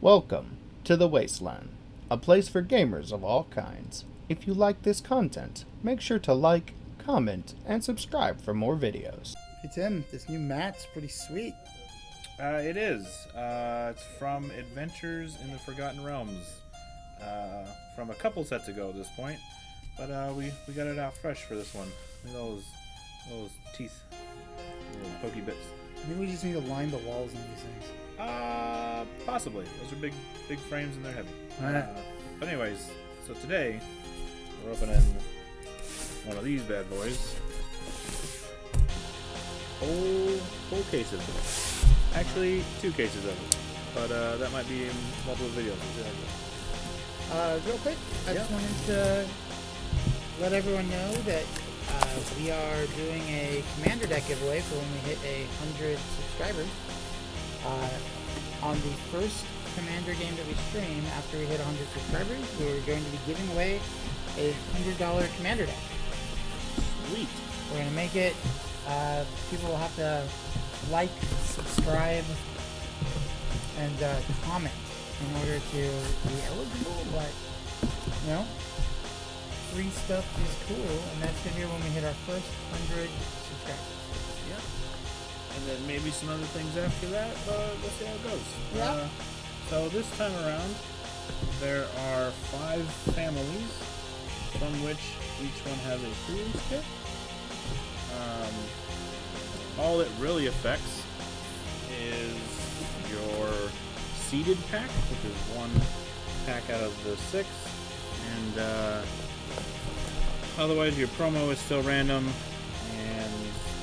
Welcome to the Wasteland, a place for gamers of all kinds. If you like this content, make sure to like, comment, and subscribe for more videos. Hey Tim, this new mat's pretty sweet. It is. It's from Adventures in the Forgotten Realms. From a couple sets ago at this point. But we got it out fresh for this one. Look at those teeth. Little pokey bits. I think we just need to line the walls on these things. Possibly. Those are big frames and they're heavy. Alright. But anyways, so today we're opening one of these bad boys. Whole case of it. Actually, 2 cases of it. But that might be in multiple videos. Real quick, I just wanted to let everyone know that we are doing a commander deck giveaway for when we hit 100 subscribers. On the first commander game that we stream after we hit 100 subscribers, we're going to be giving away a $100 commander deck. Sweet. We're going to make it, people will have to like, subscribe, and comment in order to be eligible, but, you know, free stuff is cool, and that's going to be when we hit our first 100 subscribers. Yeah. And then maybe some other things after that, but we'll see how it goes. Yeah. So this time around, there are 5 families, from which each one has a Prerelease kit. All it really affects is your seeded pack, which is 1 pack out of the 6, and otherwise your promo is still random, and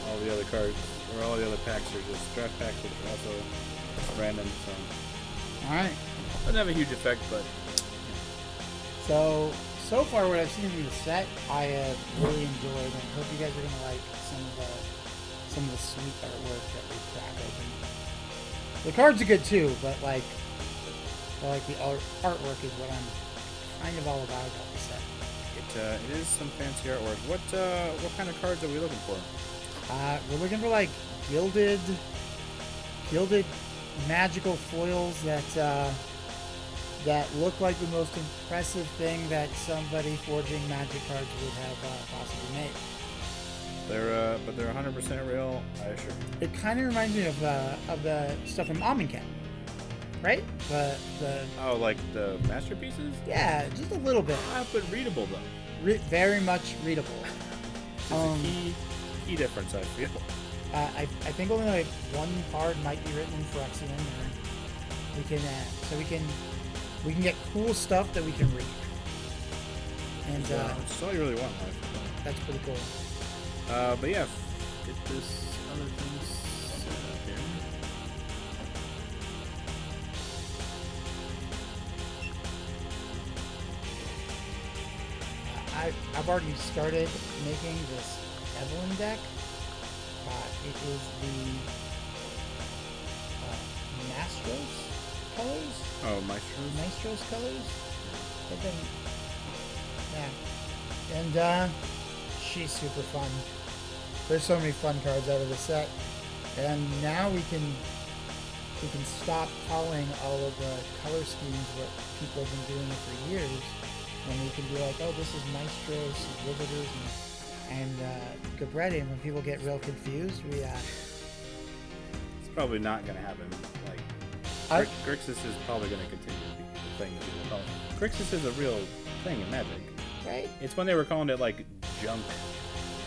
all the other cards, or all the other packs are just draft packs, which are also random, so Alright. doesn't have a huge effect, but So far what I've seen in the set, I have really enjoyed, and I hope you guys are going to like some of the sweet artwork that we crack open. The cards are good too, but like the artwork is what I'm kind of all about the set. it is some fancy artwork. What kind of cards are we looking for? We're looking for like gilded magical foils that look like the most impressive thing that somebody forging magic cards would have possibly made. But they're 100% real, I assure you. It kind of reminds me of the stuff from Amonkhet, right? Oh, like the masterpieces? Yeah, just a little bit. But readable though. Very much readable. It's a key difference, I feel. I think only like 1 card might be written in Phyrexian, or we can get cool stuff that we can read. And that's all you really want in life. that's pretty cool. But yeah, get this other thing set up here. I've already started making this Evelyn deck. It is the Mastros colors. Oh, Maestros? Maestros colors. They've been, yeah. And she's super fun. There's so many fun cards out of the set, and now we can stop calling all of the color schemes what people have been doing for years, and we can be like, oh, this is Maestros, Riveters, and Gabretti, and when people get real confused, we It's probably not going to happen. Like, Grixis is probably going to continue to be the thing that people call it. Grixis is a real thing in Magic. right? It's when they were calling it, like, junk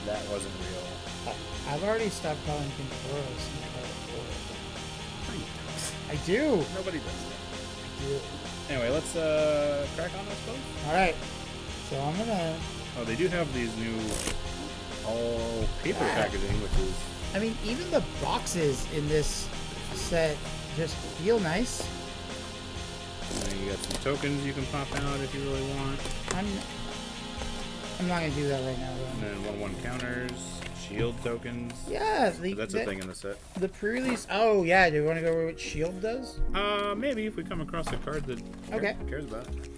that wasn't real. I've already stopped calling things Boros, and I call it Boros. I do. Nobody does that. I do. Anyway, let's crack on, I suppose. All right. So I'm gonna. Oh, they do have these new all paper packaging, which is... I mean, even the boxes in this set just feel nice. And then you got some tokens you can pop out if you really want. I'm not gonna do that right now, though. And then 1/1 counters, shield tokens. Yeah, That's a thing in the set. The pre-release. Oh yeah, do you want to go over what Shield does? Maybe if we come across a card that cares about it.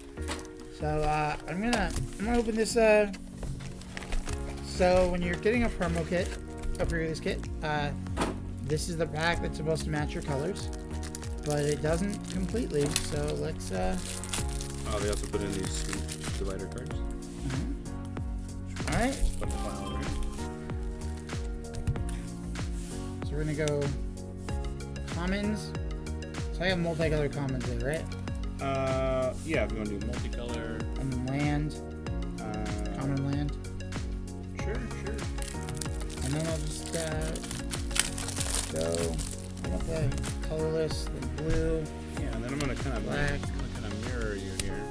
So I'm gonna open this. So when you're getting a promo kit, a pre-release kit, this is the pack that's supposed to match your colors. but it doesn't completely. So let's. Oh, they also put in these sweet divider cards. All right. Put the file over here. So we're gonna go commons. So I have multicolored commons there, right? Yeah, if you want to do multicolor. And then land. Common land. Sure. And then I'll just go with the colorless, then blue. Yeah, and then I'm gonna kind of Black. mirror you here.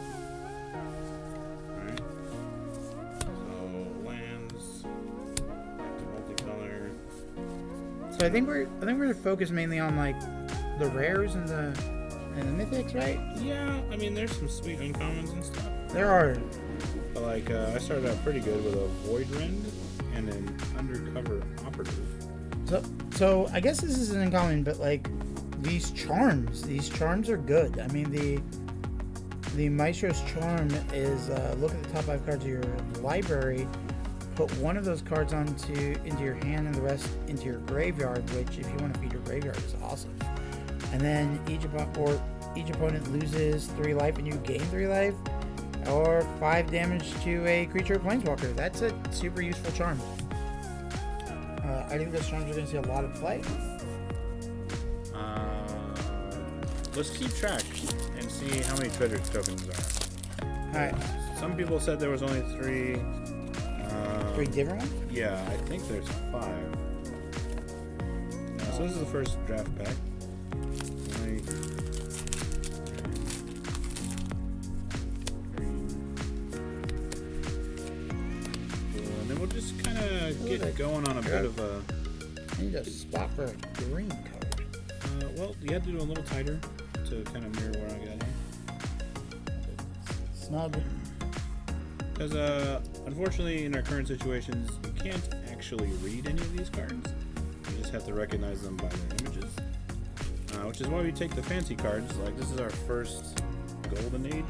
Alright. So lands, multicolor. So I think we're gonna focus mainly on like the rares and the mythics, right? Yeah, I mean there's some sweet uncommons and stuff. There are. But like I started out pretty good with a Void Rend and an Undercover Operative. So I guess this is an uncommon, but like these charms are good. I mean the Maestro's charm is look at the top 5 cards of your library, put one of those cards into your hand and the rest into your graveyard, which if you want to feed your graveyard is awesome. And then each opponent loses 3 life and you gain 3 life, or 5 damage to a creature or planeswalker. That's a super useful charm. I think those charms are going to see a lot of play. Let's keep track and see how many treasure tokens there are. Alright. Some people said there was only 3. 3 different ones? Yeah, I think there's 5. No, so this is the first draft pack. White, green, blue, and then we'll just kind of get going on a bit of a. I need a spot for a green card. Well, you have to do a little tighter to kind of mirror what I got here. Snug. Because unfortunately, in our current situations, you can't actually read any of these cards. You just have to recognize them by their images. Which is why we take the fancy cards. Like this is our first Golden Age.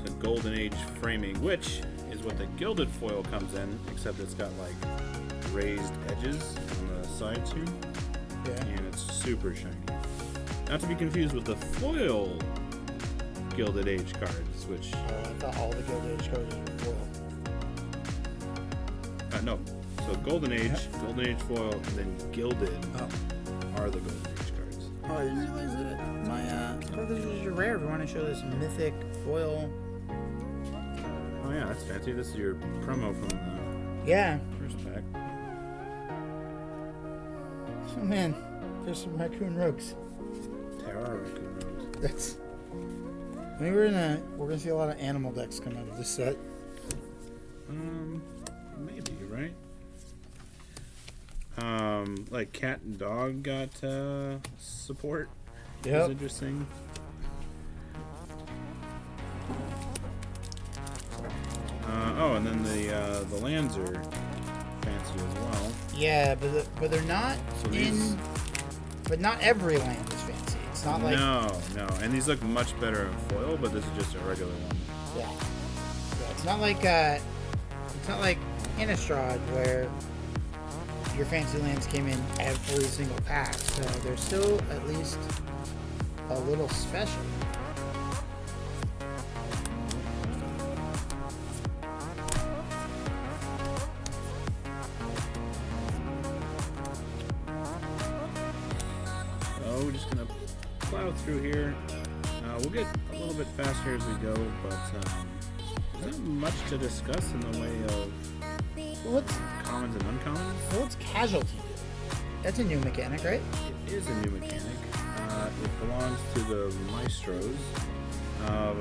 It's a Golden Age framing, which is what the gilded foil comes in, except it's got like raised edges on the sides here. Yeah. And it's super shiny. Not to be confused with the foil Gilded Age cards, which... Oh, I thought all the Gilded Age cards were foil. No. So Golden Age, Golden Age foil, and then Gilded are the Golden Age cards. Oh, I didn't realize that my this was your rare. If you want to show this mythic foil. Oh yeah, that's fancy. This is your promo from the Yeah. first pack. Oh man, there's some raccoon rogues. Terra Raccoon Rogues. That's. I mean, we're gonna see a lot of animal decks come out of this set. Maybe, right? Like cat and dog got support. Yep. It was interesting. And then the lands are fancy as well. Yeah, but they're not So these- But not every land is fancy. It's not like No, and these look much better in foil, but this is just a regular one. yeah. It's not like Innistrad where your fancy lands came in every single pack. So they're still at least a little special. So we're just gonna plow through here. We'll get a little bit faster as we go, but there's not much to discuss in the way of What's commons and uncommons. casualty? That's a new mechanic, right? It is a new mechanic. It belongs to the Maestros.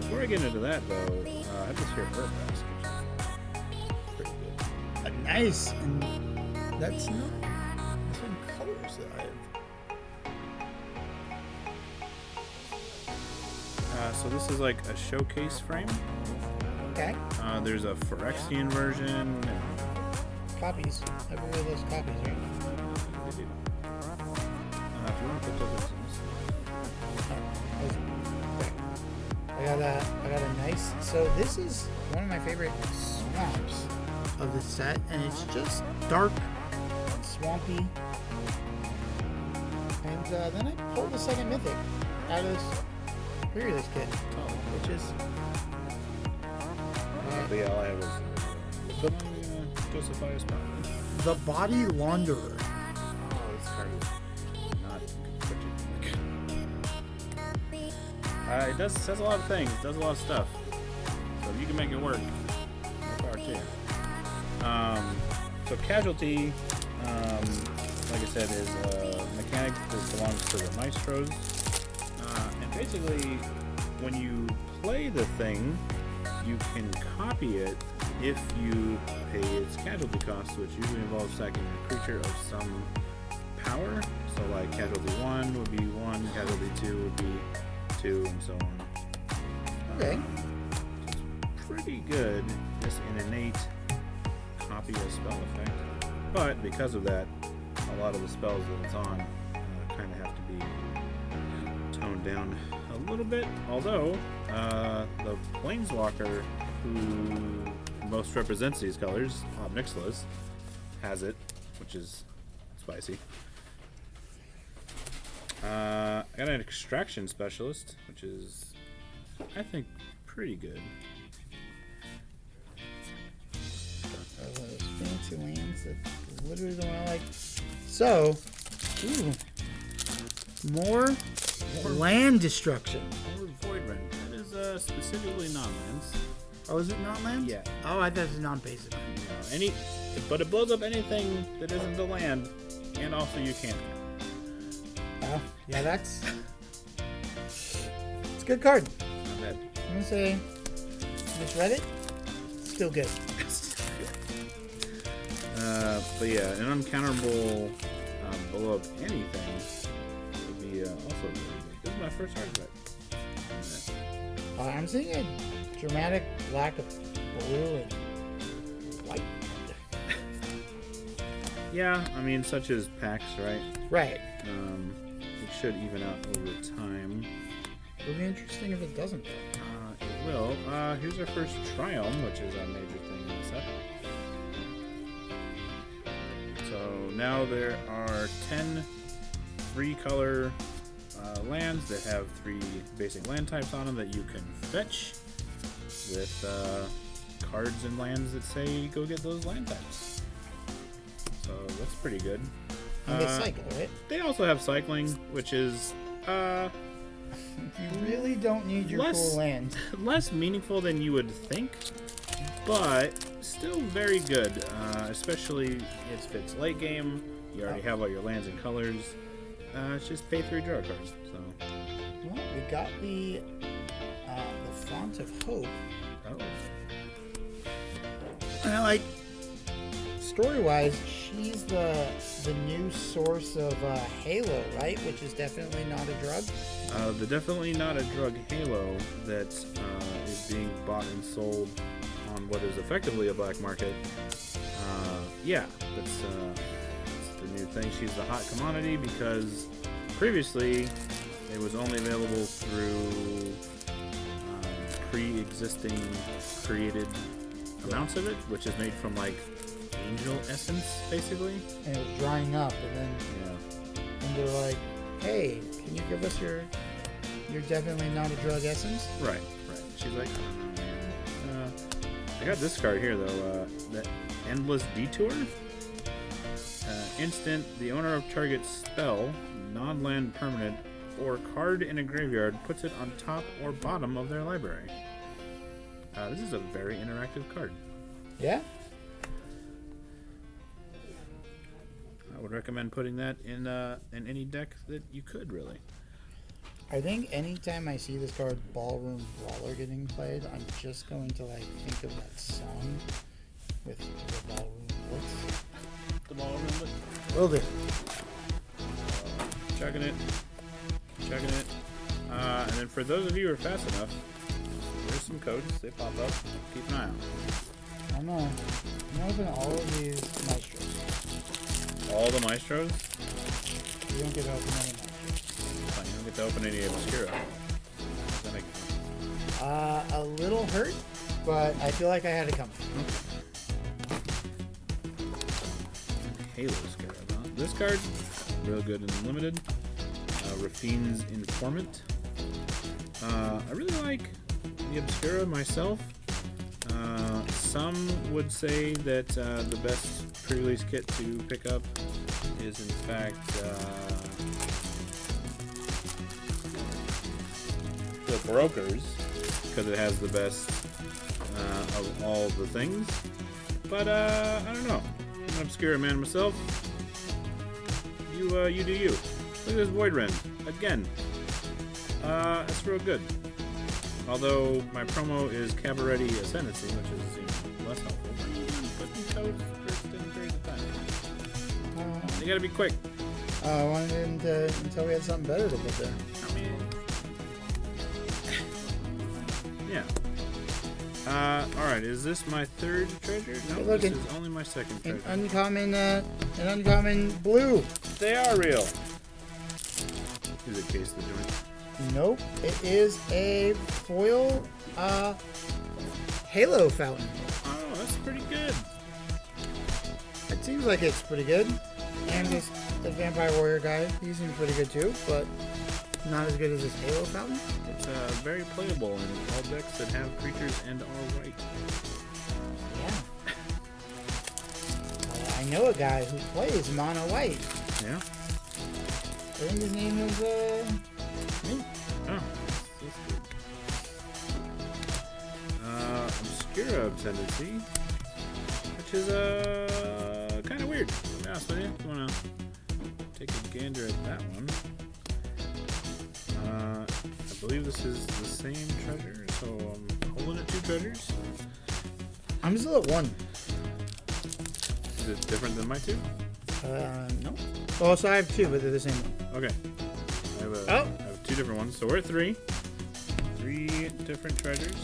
Before I get into that, though, I have this here Herb Basket. Pretty good. Nice. And that's not some colors that I have. So this is like a showcase frame. Okay. There's a Phyrexian version. And Copies. Everywhere those copies, right? they do. If you want to put those in this. I got a nice. So this is one of my favorite swamps of the set, and it's just dark, swampy, and then I pulled the second mythic out of this Prerelease kit, which is But yeah, all I have was the justify a spot. the Body Launderer. Oh, this card is not particularly. It says a lot of things. It does a lot of stuff. So if you can make it work, more power to you. So casualty, like I said, is a mechanic that belongs to the maestros. And basically, when you play the thing, you can copy it if you pay its casualty cost, which usually involves sacking a creature of some power. So like casualty 1 would be 1, casualty 2 would be 2, and so on. Okay. Pretty good, just an innate copy of spell effect. But because of that, a lot of the spells that it's on kind of have to be toned down a little bit. Although, the Planeswalker who most represents these colors, Obnixilis, has it, which is spicy. I got an Extraction Specialist, which is, I think, pretty good. Those fancy lands that literally the one I like. So, more land destruction. Or Void Rend. That is specifically non-lands. Oh, is it not land? Yeah. Oh, I thought it was non-basic. But it blows up anything that isn't a land, and also you can't. Oh, yeah, it's a good card. Not bad. I'm gonna say, misread it. Still good. But yeah, an uncounterable blow up anything would be also really good. This is my first artifact. I'm seeing a dramatic lack of blue and white. Yeah, I mean, such as packs, right? Right. It should even out over time. It'll be interesting if it doesn't. It will. Here's our first Triumph, which is a major thing in the set. So now there are 10 3-color lands that have 3 basic land types on them that you can fetch with cards and lands that say go get those land types. So that's pretty good. And they cycle, right? They also have cycling, which is You really don't need your cool land. less meaningful than you would think, but still very good. Especially it fits late game. You already have all your lands and colors. It's just pay 3 draw cards. So. Well, we got the Font of Hope. Oh. And I like, story-wise, she's the new source of Halo, right? Which is definitely not a drug. The definitely not a drug Halo that is being bought and sold on what is effectively a black market. Yeah, that's the new thing. She's the hot commodity because previously it was only available through pre-existing created amounts of it, which is made from like angel essence, basically. And it was drying up, and then and they're like, "Hey, can you give us your definitely not a drug essence?" Right. She's like, "I don't know, man." I got this card here though. The Endless Detour. Instant. The owner of target spell, non-land permanent, or card in a graveyard puts it on top or bottom of their library. This is a very interactive card. Yeah. I would recommend putting that in any deck that you could, really. I think anytime I see this card Ballroom Brawler getting played, I'm just going to like think of that song with the Ballroom Blitz. The Ballroom Blitz. Will do. Chugging it. And then for those of you who are fast enough, here's some codes. They pop up. Keep an eye on. I'm gonna open all of these Maestros. All the Maestros? You don't get to open any Maestros. Fine, you don't get to open any Obscura. Does that make sense? A little hurt, but I feel like I had it coming. Halo Scarab, huh? This card, real good and limited. Rafine's Informant. I really like the Obscura myself. Some would say that the best pre-release kit to pick up is in fact the Brokers, because it has the best of all the things. But I don't know. I'm an Obscura man myself. You do you. Look at this Void Ren again. It's real good. Although my promo is Cabaretti Ascendancy, which is less helpful. Putting codes first in periods of time. You gotta be quick. I wanted until we had something better to put there. I mean, yeah. Alright, is this my third treasure? No, Look, this is only my second treasure. An uncommon blue. They are real. Is it case the joint? Nope. It is a foil Halo fountain. Oh, that's pretty good. It seems like it's pretty good. And this Vampire Warrior guy, he seems pretty good too, but not as good as this Halo fountain. It's very playable in all decks that have creatures and are white. Yeah. I know a guy who plays mono white. Yeah. I think his name is me. Oh, that's good. Obscura Ascendancy, which is kind of weird. To be honest with you, if you want to take a gander at that one. I believe this is the same treasure, so I'm holding it 2 treasures. I'm still at 1. Is it different than my 2? No. Oh, so I have 2, but they're the same one. Okay. I have 2 different ones, so we're at 3. 3 different treasures.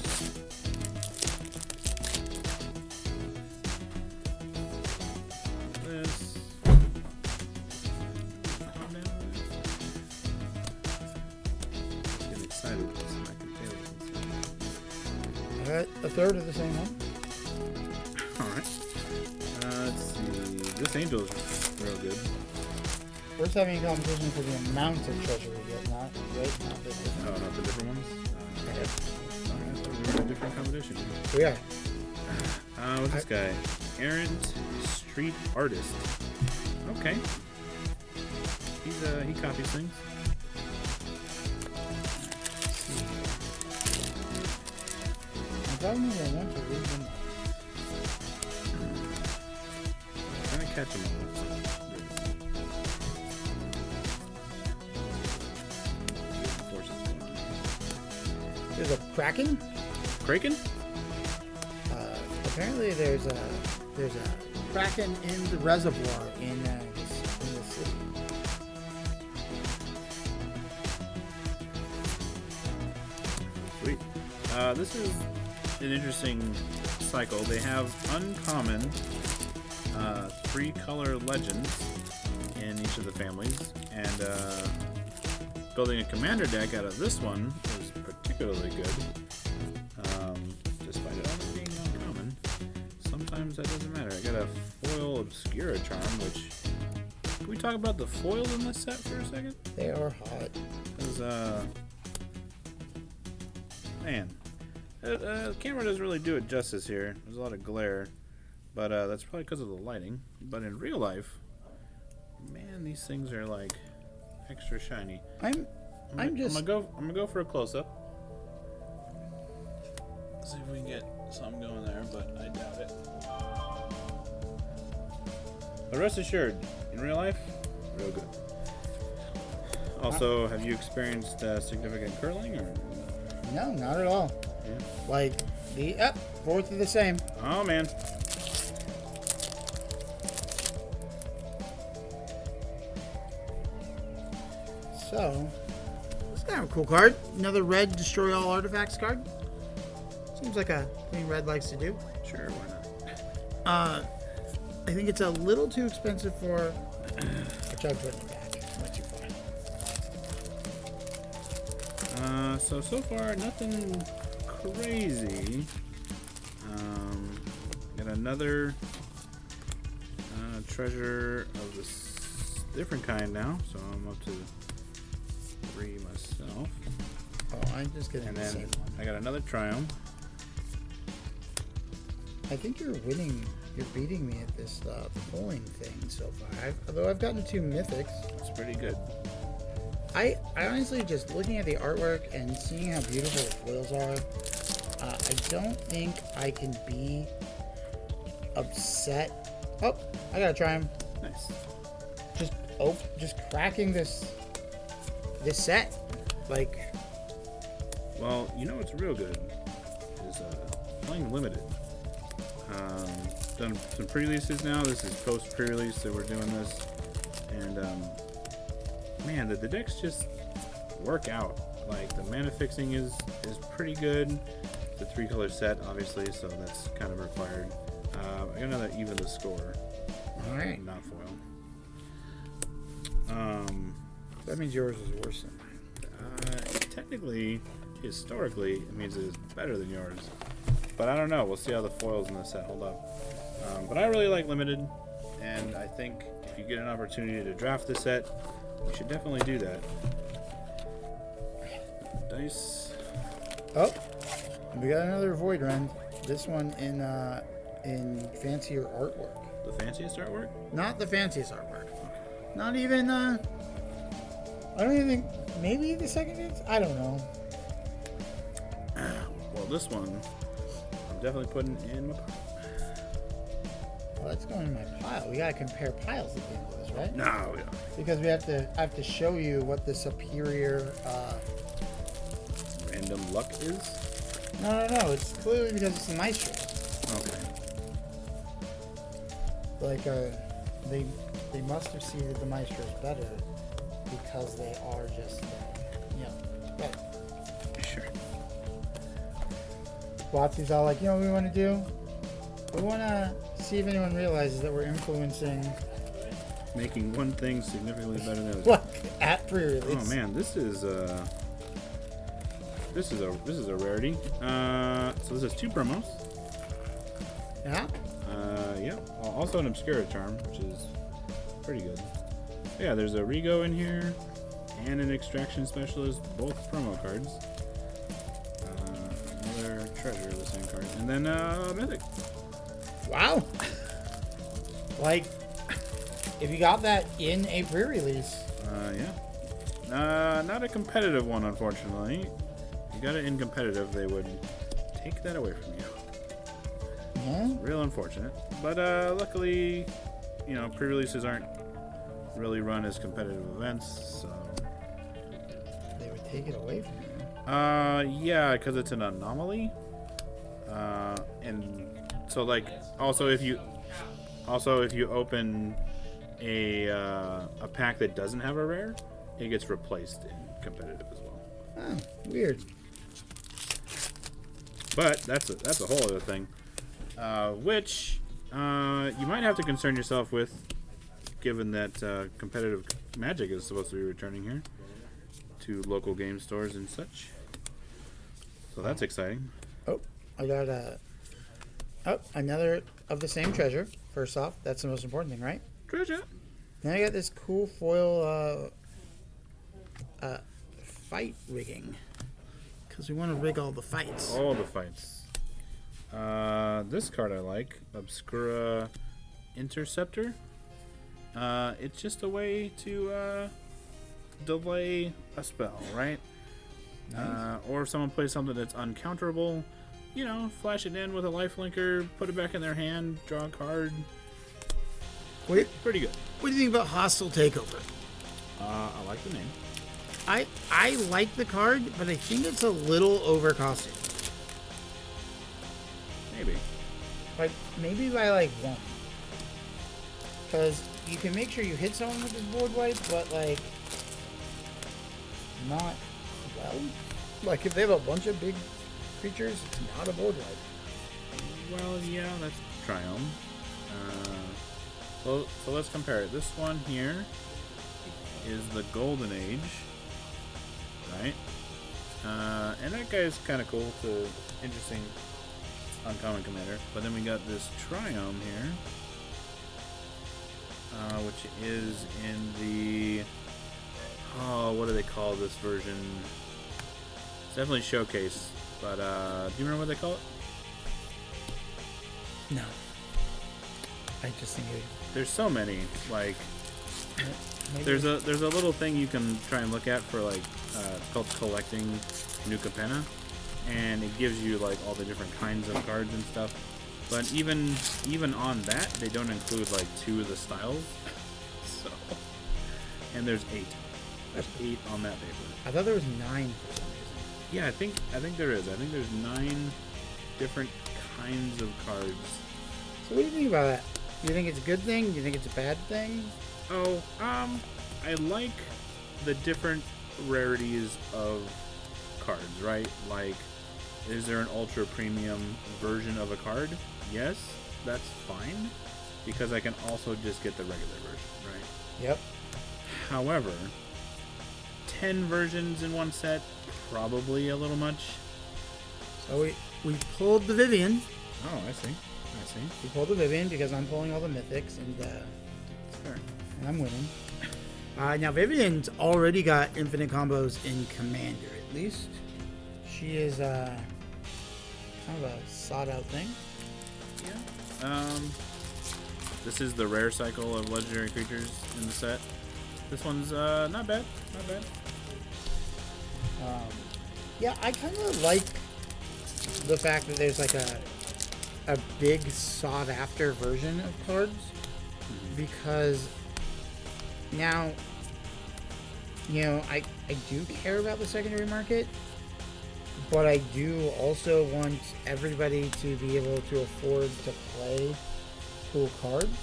This. Calm down. Getting excited with this, and I can feel it. I got a third of the same one. Alright. Let's see. This angel is real good. We're just having a competition for the amount of treasure we get, not the difference. Oh, not the different ones? Sorry, I thought we were in a different competition. We are. What's this guy? Errant Street Artist. Okay. He copies things. I don't know if I want to read them. I'm trying to catch him up. There's a Kraken. Kraken? Apparently there's a Kraken in the reservoir in the city. Sweet. This is an interesting cycle. They have uncommon 3-color legends in each of the families, and building a commander deck out of this one is particularly good. Despite it only being uncommon, sometimes that doesn't matter. I got a foil Obscura charm, which... Can we talk about the foils in this set for a second? They are hot. Because, man, the camera doesn't really do it justice here. There's a lot of glare, but that's probably because of the lighting. But in real life, man, these things are like extra shiny. I'm gonna go for a close up. See if we can get something going there, but I doubt it. But rest assured, in real life, real good. Also, have you experienced significant curling, or? No, not at all. Yeah. Like both are the same. Oh man. So, it's kind of a cool card. Another red destroy all artifacts card. Seems like a thing red likes to do. Sure, why not? I think it's a little too expensive for a chug put in the back. Not too far. So far, nothing crazy. Got another treasure of this different kind now, so I'm up to 3 myself. Oh, I'm just getting And the then same one. I got another Triumph. I think you're winning. You're beating me at this pulling thing so far. Although I've gotten 2 mythics. It's pretty good. I honestly, just looking at the artwork and seeing how beautiful the foils are, I don't think I can be upset. Oh, I gotta try them. Nice. Just cracking this set. Like, Well, you know what's real good is playing limited. Done some pre-releases now. This is post pre-release that we're doing this, and man, the decks just work out. Like the mana fixing is pretty good. It's a 3-color set, obviously, so that's kind of required. I got another even the score. all right. Not foil. That means yours is worse than mine. Technically, historically, it means it's better than yours. But I don't know. We'll see how the foils in the set hold up. But I really like limited, and I think if you get an opportunity to draft the set, you should definitely do that. Dice. Oh, we got another Void Rend. This one in fancier artwork. The fanciest artwork? Not the fanciest artwork. Not even. I don't even think. Maybe the second fanciest? I don't know. Well, this one, I'm definitely putting in my pile. Well, that's going in my pile. We gotta compare piles at the end of this, right? No, we don't. Because I have to show you what the superior. Random luck is? No. It's clearly because it's the Maestro. Okay. Like, they must have seeded the Maestros better because they are just, better. Sure. Watsy's all like, you know what we want to do? We want to see if anyone realizes that we're influencing. Making one thing significantly better than the other. What? At pre-release. Oh man, this is a rarity. So this is 2 promos. Yeah? Yeah. Also an Obscura charm, which is pretty good. Yeah, there's a Rigo in here and an Extraction Specialist, both promo cards. Another treasure of the same card, and then Mythic. Wow. Like, if you got that in a pre-release. Yeah. Not a competitive one, unfortunately. If you got it in competitive, they would take that away from you. Yeah? Real unfortunate. But luckily, pre-releases aren't really run as competitive events, so. They would take it away from you. Yeah, because it's an anomaly. And so, like, also if you open a pack that doesn't have a rare, it gets replaced in competitive as well. Oh, weird. But that's a whole other thing, which you might have to concern yourself with, given that competitive Magic is supposed to be returning here to local game stores and such. So that's exciting. Oh, I got another of the same treasure. First off, that's the most important thing, right? Treasure. Then I got this cool foil fight rigging. Because we want to rig all the fights. All the fights. This card I like, Obscura Interceptor. It's just a way to delay a spell, right? Nice. Or if someone plays something that's uncounterable, flash it in with a lifelinker, put it back in their hand, draw a card. Wait, Pretty good. what do you think about Hostile Takeover? I like the name. I like the card, but I think it's a little overcosted. Maybe. Like, maybe by like 1. Because you can make sure you hit someone with this board wipe, but like, not well. Like, if they have a bunch of big creatures, it's not a board wipe. Well, yeah, that's Triumph. So let's compare it. This one here is the Golden Age, right? And that guy is kind of cool. It's an interesting uncommon commander. But then we got this Triumph here, which is in the Oh, what do they call this version? It's definitely Showcase, but do you remember what they call it? No. I just think There's so many. Like, maybe there's a little thing you can try and look at for like it's called collecting new Capenna, and it gives you like all the different kinds of cards and stuff. But even on that, they don't include like 2 of the styles. So, and there's 8. There's 8 on that paper. I thought there was 9 for some reason. Yeah, I think there is. I think there's 9 different kinds of cards. So what do you think about that? Do you think it's a good thing? Do you think it's a bad thing? Oh, I like the different rarities of cards, right? Like, is there an ultra premium version of a card? Yes, that's fine, because I can also just get the regular version, right? Yep. However, 10 versions in one set, probably a little much. So we pulled the Vivian. Oh, I see. We pulled the Vivian because I'm pulling all the mythics and Sure. and I'm winning. Now Vivian's already got infinite combos in Commander, at least. She is kind of a sought out thing. Yeah. This is the rare cycle of legendary creatures in the set. This one's not bad. Not bad. Yeah, I kind of like the fact that there's like a big sought after version of cards, because now, you know, I do care about the secondary market, but I do also want everybody to be able to afford to play cool cards.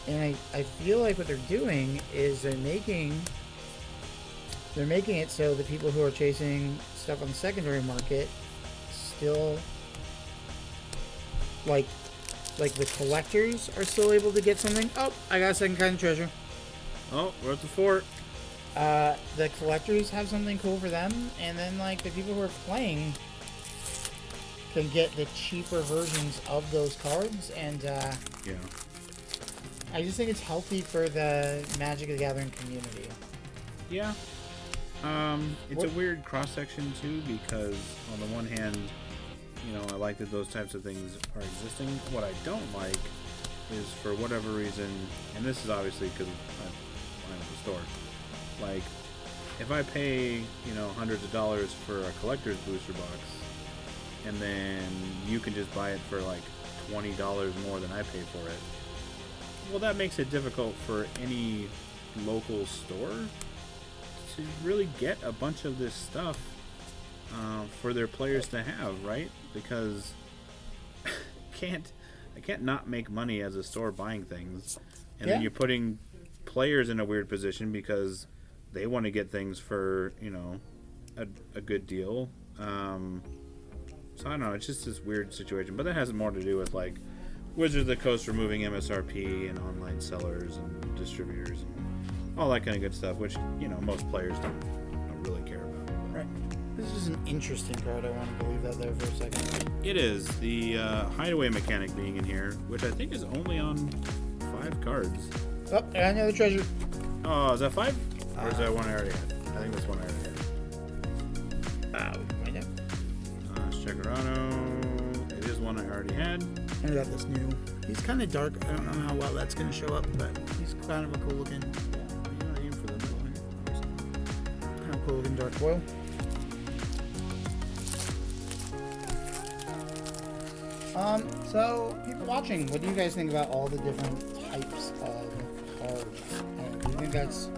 And I feel like what they're doing is they're making it so the people who are chasing stuff on the secondary market still, like the collectors are still able to get something. Oh, I got a second kind of treasure. Oh, we're at the fort. The collectors have something cool for them, and then like the people who are playing can get the cheaper versions of those cards. And Yeah. I just think it's healthy for the Magic the Gathering community. Yeah. It's a weird cross section too, because on the one hand, you know, I like that those types of things are existing. What I don't like is, for whatever reason, and this is obviously because I'm at the store, like, if I pay, you know, hundreds of dollars for a collector's booster box, and then you can just buy it for like $20 more than I pay for it, well, that makes it difficult for any local store to really get a bunch of this stuff for their players to have, right? Because I can't not make money as a store buying things, and then you're putting players in a weird position because they want to get things for, you know, a good deal. So I don't know, it's just this weird situation, but that has more to do with like Wizards of the Coast removing MSRP and online sellers and distributors and all that kind of good stuff, which, you know, most players don't really care about. Right. This is an interesting card. I want to believe that there for a second. It is the hideaway mechanic being in here, which I think is only on 5 cards. Oh, I got another treasure. Oh, is that 5? Or is that one I already had? I think that's one I already had. We can find out. Checorano. It is one I already had. And we got this new. He's kind of dark. I don't know how well that's going to show up, but he's kind of a cool looking. You want to aim for the middle here? Kind of cool looking dark foil. So people watching, what do you guys think about all the different types of cards?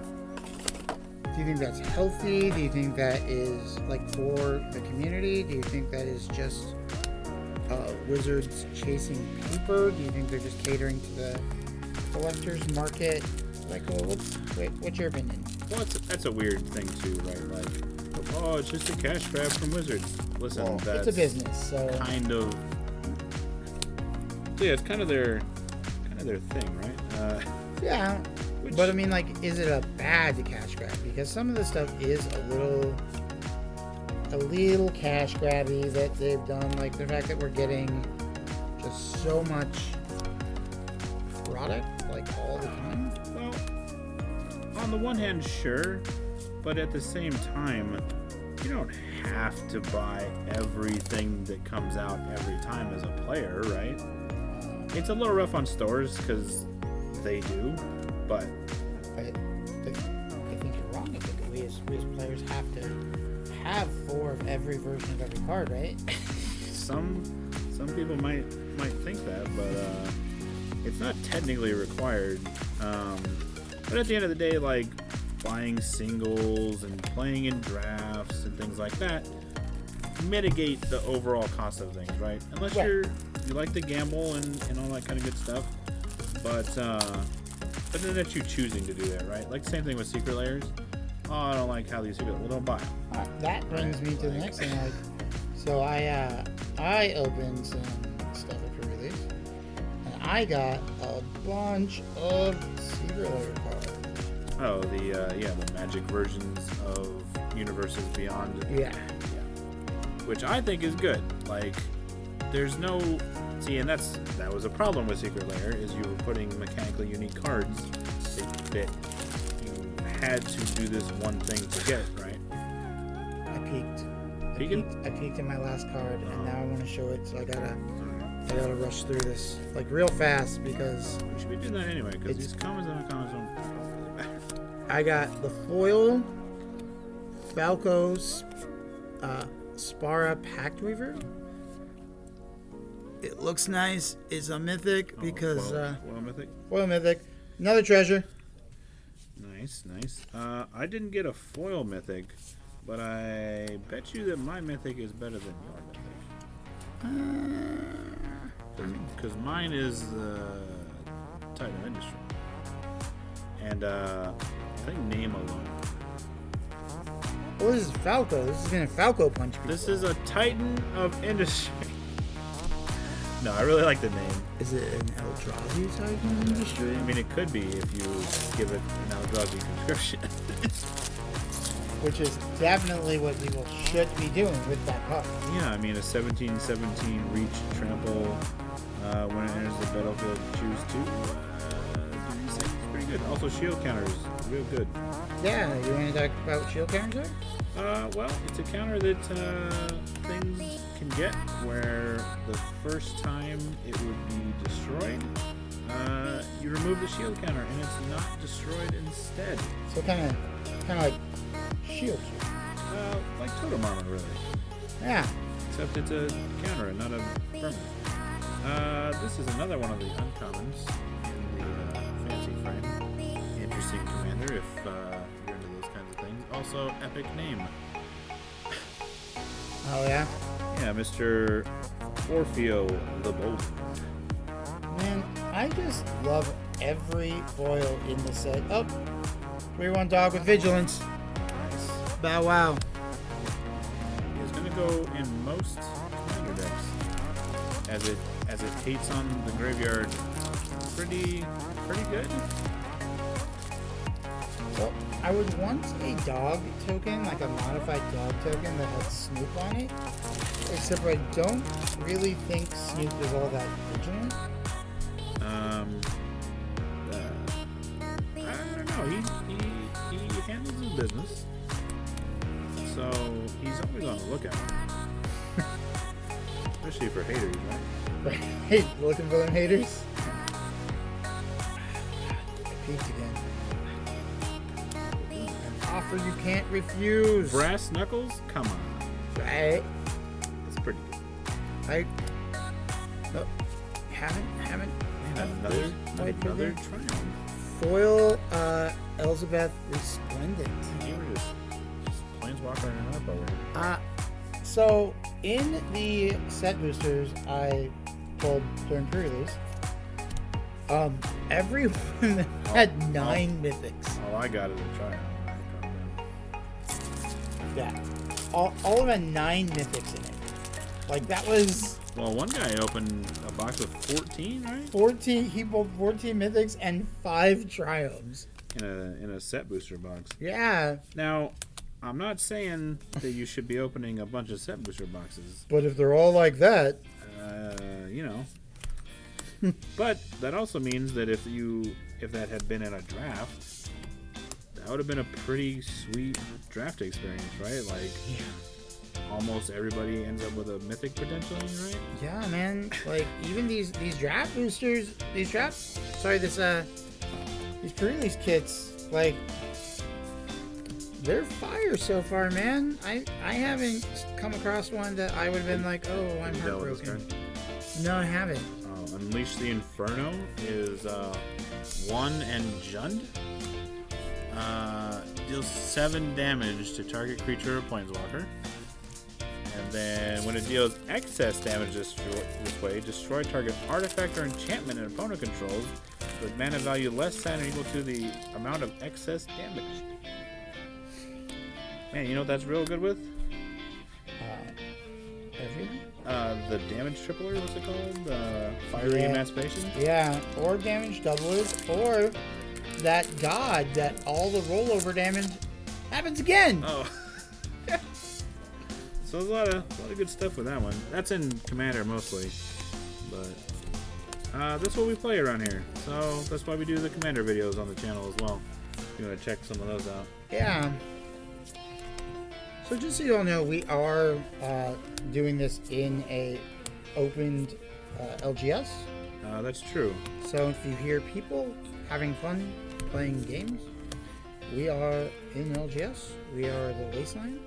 Do you think that's healthy? Do you think that is like for the community? Do you think that is just Wizards chasing paper? Do you think they're just catering to the collector's market? Like, well, what's your opinion? Well, that's a weird thing too, right? Like, oh, it's just a cash grab from Wizards. Listen, Well, that's it's a business, so kind of. So yeah, it's kind of their thing, right? yeah. Which, But I mean, like, is it a bad cash grab? Because some of the stuff is a little cash grabby that they've done. Like the fact that we're getting just so much product, like all the time. well, on the one hand, sure, But at the same time, you don't have to buy everything that comes out every time as a player, right? It's a little rough on stores because they do, but I think you're wrong. I think we as players have to have 4 of every version of every card, right? some people might think that, but it's not technically required. But at the end of the day, like buying singles and playing in drafts and things like that mitigate the overall cost of things, right? Unless you like to gamble and all that kind of good stuff. But then that's you choosing to do that, right? Like the same thing with secret layers. Oh, I don't like how these secret. Well, don't buy them. That brings me to the next thing. So I opened some stuff at Prerelease, and I got a bunch of secret layer cards. Oh, the magic versions of Universes Beyond. Yeah. Which I think is good. Like, there's no... See, and that was a problem with Secret Lair, is you were putting mechanically unique cards that you had to do this one thing to get, right? I peeked. Peeking? I peeked in my last card, and now I want to show it, so I gotta rush through this like real fast because We should be doing that anyway, because these commons and uncommons don't really matter. I got the foil Falco's Spara Pact Weaver. It looks nice. It's a mythic because Foil mythic. foil mythic. Another treasure. Nice. I didn't get a foil mythic, but I bet you that my mythic is better than your mythic. Because mine is Titan Industry. And I think name alone. Well, this is Falco. This is gonna Falco punch people. This is a Titan of Industry. No, I really like the name. Is it an Eldrazi Titan Industry? I mean, it could be if you give it an Eldrazi conscription. Which is definitely what people should be doing with that card. Yeah, I mean, a 17/17 reach trample when it enters the battlefield, choose 2. Do these things. Pretty good. Also, shield counters, real good. Yeah, you want to talk about shield counters? Well, it's a counter that things can get where the first time it would be destroyed, you remove the shield counter and it's not destroyed instead. So kind of like shield. Like totem armor, really. Yeah. Except it's a counter and not a permanent. This is another one of the uncommons in the fancy frame. Interesting commander if you're into those kinds of things. Also, epic name. Oh yeah. Yeah, Mr. Orfeo the Bold. Man, I just love every foil in the set. Oh, 3/1 dog with vigilance. Nice. Bow wow. It's gonna go in most commander decks, as it hates on the graveyard. Pretty good. Well, I would want a dog token, like a modified dog token that had Snoop on it. Except I don't really think Snoop is all that vigilant. I don't know. He handles his business, so he's always on the lookout. Especially for haters, right? Hey, looking for them haters? I peeked again. An offer you can't refuse. Brass knuckles? Come on. Right? That's pretty good. I haven't. Man, another triumph. Foil Elizabeth Resplendent. You were just planeswalker and up already. So in the set boosters I pulled during pre-release, everyone had 9 mythics. All I got is a triumph. Yeah. All of them had 9 mythics in it. Like that was Well, one guy opened a box with 14, right? 14. He pulled 14 mythics and 5 triumphs. In a set booster box. Yeah. Now, I'm not saying that you should be opening a bunch of set booster boxes. But if they're all like that, You know. But that also means that if that had been in a draft, that would have been a pretty sweet draft experience, right? Like, almost everybody ends up with a mythic potentially, right? Yeah, man. Like, even these draft boosters, these pre-release kits, like, they're fire so far, man. I haven't come across one that I would have been like, oh, I'm heartbroken. No, I haven't. Unleash the Inferno is 1 and Jund. Deals 7 damage to target creature or planeswalker. And then when it deals excess damage this way, destroy target artifact or enchantment an opponent controls with mana value less than or equal to the amount of excess damage. Man, you know what that's real good with? Everything? The damage tripler, what's it called? Fiery Emancipation? Yeah, or damage doublers, or that god that all the rollover damage happens again. Oh. So there's a lot of good stuff with that one. That's in Commander mostly, but that's what we play around here. So that's why we do the Commander videos on the channel as well. If you want to check some of those out. Yeah. So just so you all know, we are doing this in a opened LGS. That's true. So if you hear people having fun playing games, we are in LGS. We are the Wasteland.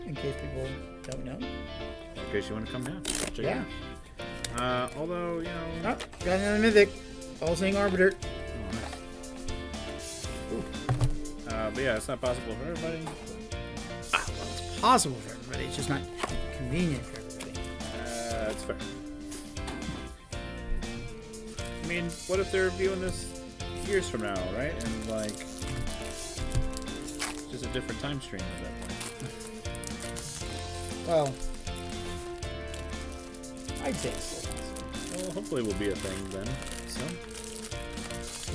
In case people don't know. In case you want to come down. Check it out. Although, you know... Oh, got another Mythic. All-Seeing Arbiter. Oh, nice. But yeah, it's not possible for everybody. Well, it's possible for everybody. It's just not convenient for everybody. That's fair. I mean, what if they're viewing this years from now, right? And, like, just a different time stream at that point. Well, I'd say it's still possible. Well, hopefully we'll be a thing then. So,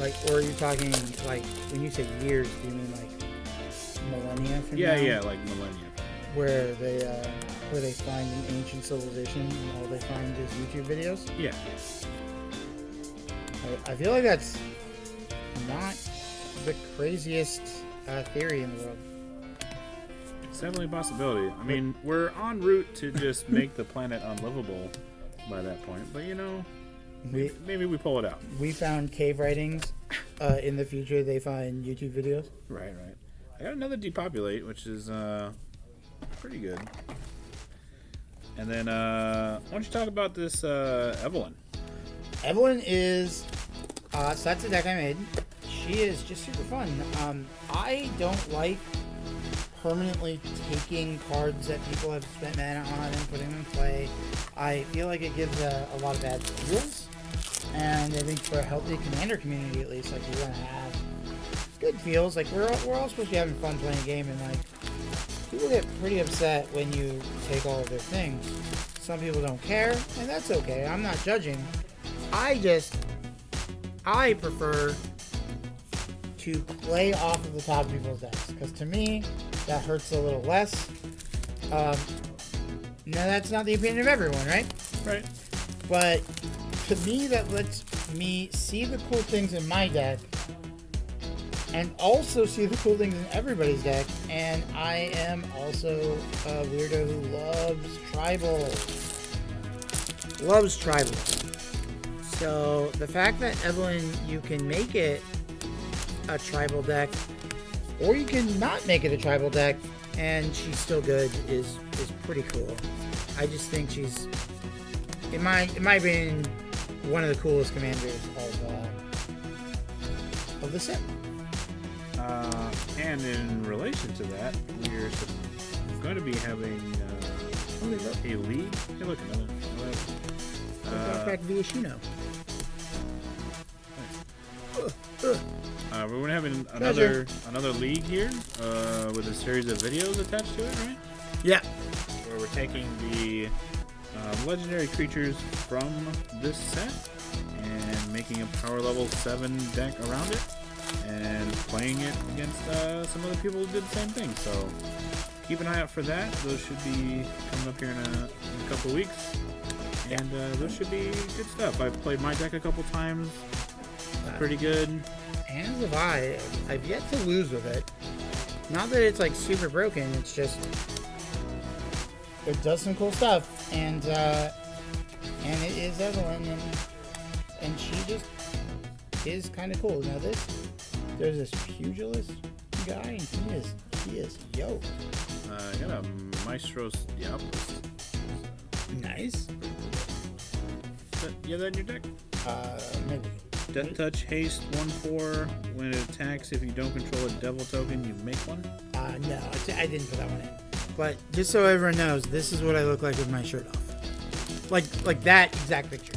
like, or are you talking, like, when you say years, do you mean, like, millennia from now? Yeah, like millennia. Where they find an ancient civilization and all they find is YouTube videos? Yeah. I feel like that's not the craziest theory in the world. It's definitely a possibility. I mean, we're en route to just make the planet unlivable by that point. But, you know, maybe we pull it out. We found cave writings. In the future, they find YouTube videos. Right. I got another depopulate, which is pretty good. And then, why don't you talk about this Evelyn? Evelyn is... so that's the deck I made. She is just super fun. I don't like permanently taking cards that people have spent mana on and putting them in play. I feel like it gives a lot of bad feels, and I think for a healthy Commander community at least, like, you want to have good feels. Like, we're all supposed to be having fun playing a game, and like, people get pretty upset when you take all of their things. Some people don't care, and that's okay. I'm not judging. I prefer to play off of the top people's decks, because to me, that hurts a little less. Now, that's not the opinion of everyone, right? Right. But to me, that lets me see the cool things in my deck and also see the cool things in everybody's deck. And I am also a weirdo who loves tribal. So the fact that Evelyn, you can make it a tribal deck, or you can not make it a tribal deck, and she's still good is pretty cool. I just think she's, in my opinion, one of the coolest commanders of the set. And in relation to that, we're going to be having a league. Hey, look, another. Back via Shino. We're going to have another league here with a series of videos attached to it, right? Yeah. Where we're taking the legendary creatures from this set and making a power level 7 deck around it and playing it against some other people who did the same thing. So keep an eye out for that. Those should be coming up here in a couple weeks. And those should be good stuff. I've played my deck a couple times. Pretty good. as have I. I've yet to lose with it. Not that it's like super broken. It's just it does some cool stuff, and it is Evelyn, and she just is kind of cool. Now there's this pugilist guy, and he is yoked. I got a Maestro's Diablos. Nice. You have that in your deck? Maybe. Death Touch, Haste, 1/4. When it attacks, if you don't control a devil token, you make one. No, I didn't put that one in. But just so everyone knows, this is what I look like with my shirt off. Like that exact picture.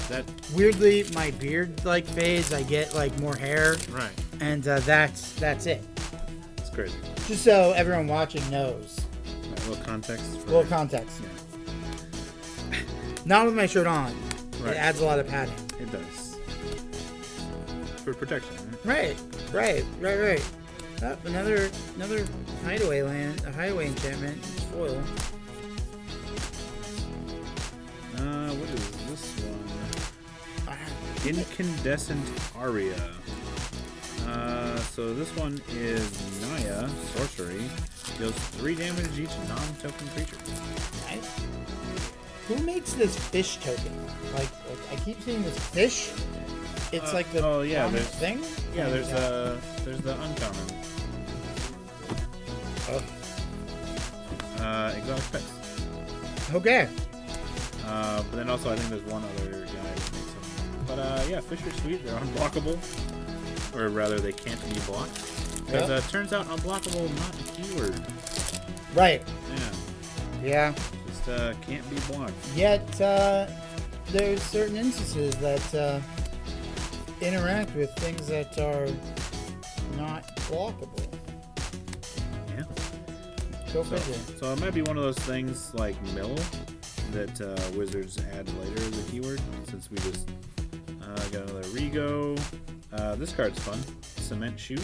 That Weirdly, my beard like fades. I get like more hair, right. and that's it. It's crazy. Just so everyone watching knows. Right, a little context. Little context. Yeah. Not with my shirt on. Right. It adds a lot of padding. It does. For protection, right? Right. Oh, another hideaway land, a hideaway enchantment, foil. What is this one? Incandescent Aria. So this one is Naya Sorcery. Deals 3 damage each non-token creature. Nice. Who makes this fish token? Like I keep seeing this fish. It's like the common thing. Yeah, there's the uncommon. Exotic pets. Okay. But then also I think there's one other guy that makes them. But yeah, fish are sweet. They're unblockable, or rather, they can't be blocked. Because turns out unblockable not a keyword. Right. Yeah. Yeah. Just can't be blocked. Yet there's certain instances that interact with things that are not blockable. Yeah. Go figure. So it might be one of those things like mill that wizards add later as a keyword. Since we just got another Rego. This card's fun. Cement Shoes.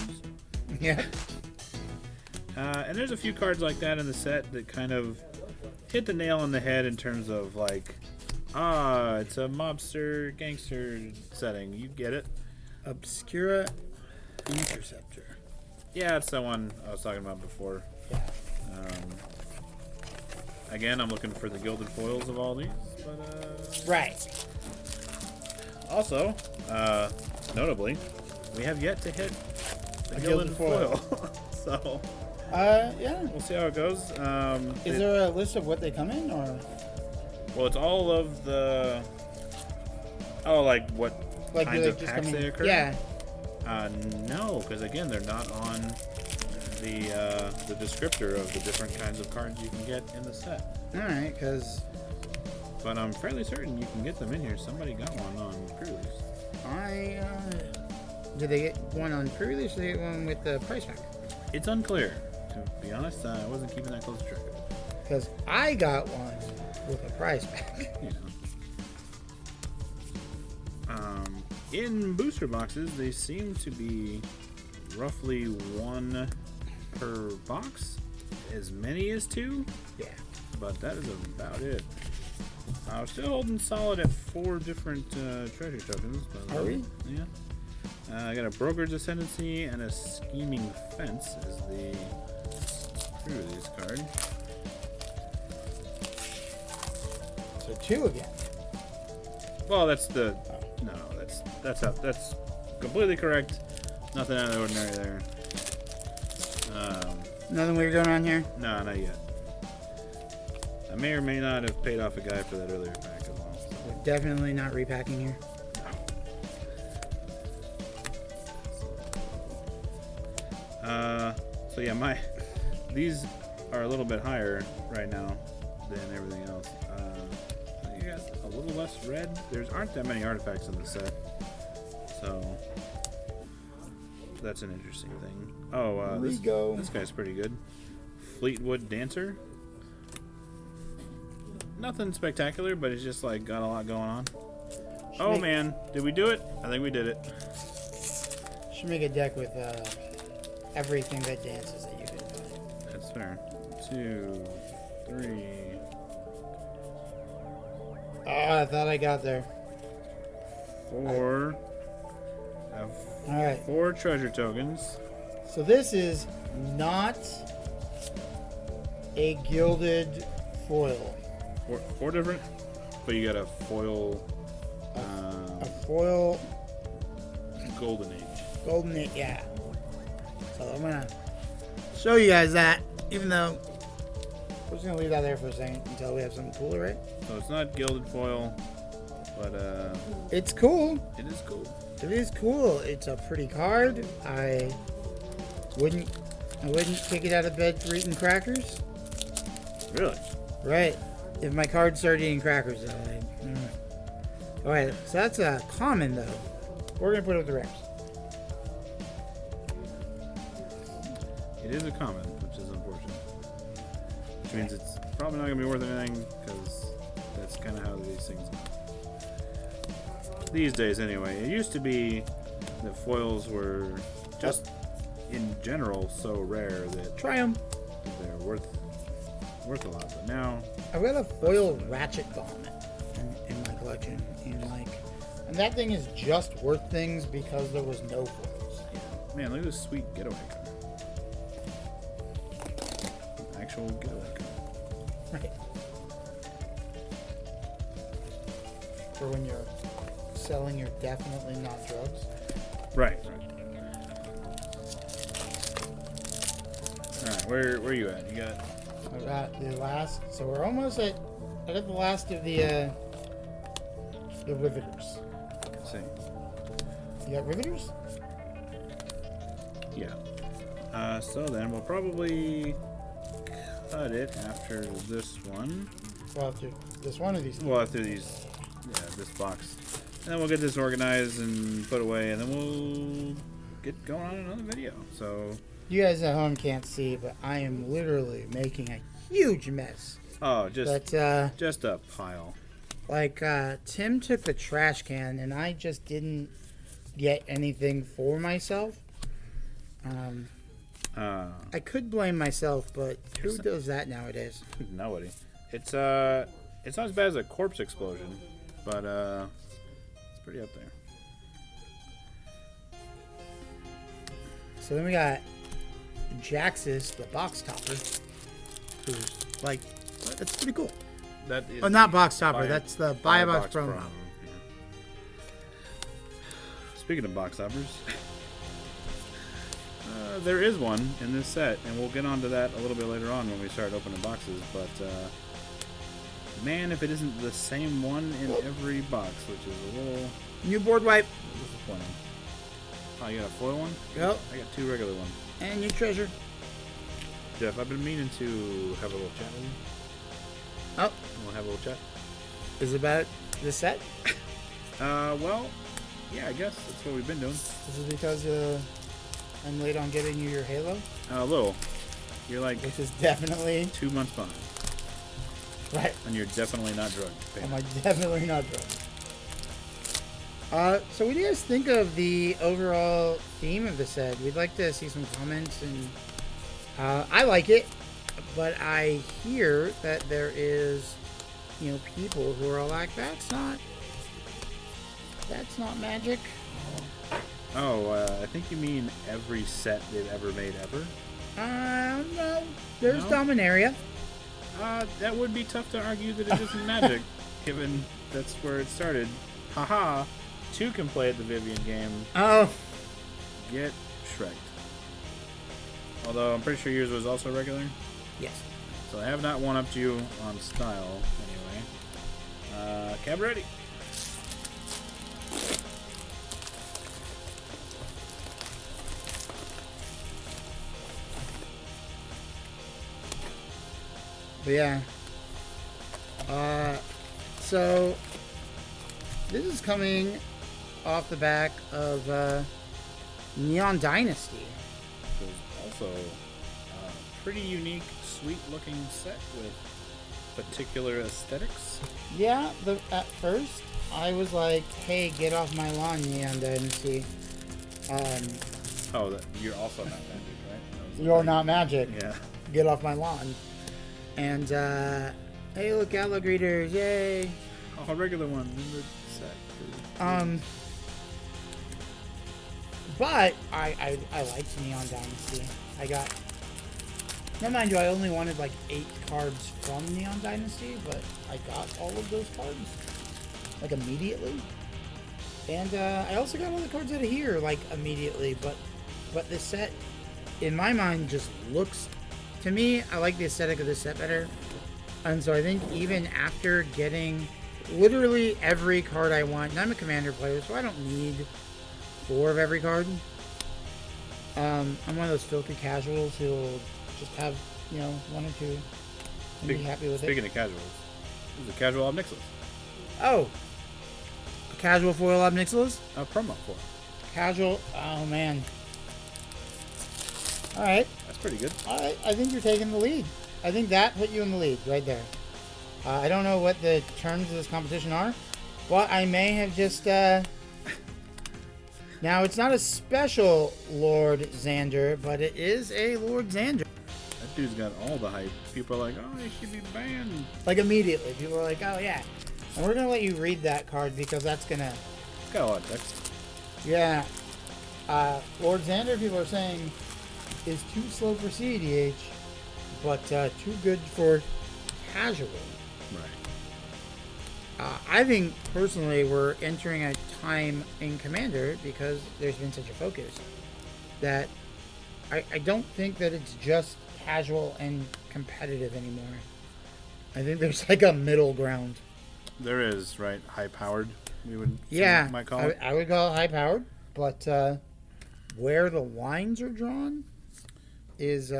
Yeah. And there's a few cards like that in the set that kind of hit the nail on the head in terms of like, it's a mobster gangster setting. You get it. Obscura Interceptor. Yeah, it's the one I was talking about before. Again, I'm looking for the gilded foils of all these. But, right. Also, notably, we have yet to hit a gilded foil. So, yeah. we'll see how it goes. Is there a list of what they come in, or? Well, it's all of the. Oh, like what Like kinds of packs they occur? Yeah. No, because again, they're not on the descriptor of the different kinds of cards you can get in the set. All right, because. But I'm fairly certain you can get them in here. Somebody got one on Prerelease. Did they get one on pre-release, or did they get one with the price pack? It's unclear. To be honest, I wasn't keeping that close track of it. Because I got one with a price pack. You know. In booster boxes, they seem to be roughly 1 per box. As many as 2. Yeah. But that is about it. We're still holding solid at 4 different treasure tokens. Are we? Yeah. I got a Broker's Ascendancy and a Scheming Fence as the pre-release card. So 2 again. Well, that's the that's completely correct. Nothing out of the ordinary there. Nothing weird going on here? No, not yet. I may or may not have paid off a guy for that earlier pack as well. So. We're definitely not repacking here. So yeah, these are a little bit higher right now than everything else. You got a little less red. There aren't that many artifacts in the set, so that's an interesting thing. Oh, this guy's pretty good. Fleetwood Dancer. Nothing spectacular, but it's just like got a lot going on. Oh man, did we do it? I think we did it. Should make a deck with everything that dances that you can find. That's fair. 2, 3. Oh, I thought I got there. 4. I have All right. 4 treasure tokens. So this is not a gilded foil. 4 different, but you got a foil. A foil Golden Age. golden it, yeah. So I'm gonna show you guys that, even though we're just gonna leave that there for a second until we have something cooler, right? So it's not gilded foil, but It's cool. it is cool. It is cool. It's a pretty card. I wouldn't kick it out of bed for eating crackers. Really? Right. If my card started eating crackers, though. Alright, so that's a common, though. We're going to put it with the rares. It is a common, which is unfortunate. Which means it's probably not going to be worth anything, because that's kind of how these things go. These days, anyway. It used to be that foils were just, in general, so rare that Try them. they're worth a lot. But now, I've got a foil ratchet bomb in my collection. And that thing is just worth things because there was no foils. man, look at this sweet getaway car. Actual getaway car. Right. For when you're selling your definitely not drugs. Right. Alright, where are you at? You got... I got the last, so we're almost I got the last of the riveters. Let's see. You got riveters? Yeah. So then we'll probably cut it after this one. Well, after this one of these. Well, after these, this box. And then we'll get this organized and put away, and then we'll get going on another video. So. You guys at home can't see, but I am literally making a huge mess. Oh, just a pile. Tim took the trash can, and I just didn't get anything for myself. I could blame myself, but who does that nowadays? Nobody. It's not as bad as a corpse explosion, but it's pretty up there. So then we got Jaxus, the box topper, who's that's pretty cool. That is not box topper. That's the buy a box promo. Yeah. Speaking of box toppers, there is one in this set, and we'll get onto that a little bit later on when we start opening boxes. But man, if it isn't the same one in every box, which is a little New board wipe. disappointing. Oh, you got a foil one? Yep. I got 2 regular ones. And new treasure. Jeff, I've been meaning to have a little chat with you. Oh, You want to have a little chat? is it about the set? Well, yeah, I guess that's what we've been doing. Is it because I'm late on getting you your Halo? A little. You're like Which is definitely 2 months behind, right. and you're definitely not drugged. Am I definitely not drunk? So what do you guys think of the overall theme of the set? We'd like to see some comments, and I like it, but I hear that there is, people who are like, that's not magic. Oh, I think you mean every set they've ever made ever? No. There's No? Dominaria. That would be tough to argue that it isn't magic, given that's where it started. Haha, 2 can play at the Vivian game. Oh. Get Shrek'd. Although I'm pretty sure yours was also regular. Yes. So I have not one-upped you on style, anyway. Cab ready. But yeah. So this is coming off the back of Neon Dynasty. Which was also a pretty unique, sweet-looking set with particular aesthetics. Yeah, at first I was like, "Hey, get off my lawn, Neon Dynasty." You're also not magic, right? That was the You're thing. not magic. Yeah. Get off my lawn. And hey, look, Outlaw Greeters, yay! Oh, a regular one in the set. But I liked Neon Dynasty. Now mind you, I only wanted like 8 cards from Neon Dynasty, but I got all of those cards like immediately. And I also got all the cards out of here like immediately. But this set, in my mind, just looks, to me, I like the aesthetic of this set better. And so I think even after getting literally every card I want, and I'm a Commander player, so I don't need 4 of every card. I'm one of those filthy casuals who will just have, 1 or 2 and be happy with it. Speaking of casuals, this is a casual Ob Nixilis. Oh, a casual foil Ob Nixilis? A promo foil. Casual, oh man. Alright. That's pretty good. Alright, I think you're taking the lead. I think that put you in the lead right there. I don't know what the terms of this competition are, but I may have just, Now, it's not a special Lord Xander, but it is a Lord Xander. That dude's got all the hype. People are like, oh, he should be banned. Like, immediately. People are like, oh, yeah. And we're going to let you read that card because that's going to... It's got a lot of text. Yeah. Lord Xander, people are saying, is too slow for CEDH, but too good for casual. Right. I think, personally, we're entering a time in Commander because there's been such a focus that I don't think that it's just casual and competitive anymore. I think there's like a middle ground. There is, right? High-powered, we would might call it. I would call it high-powered, but where the lines are drawn is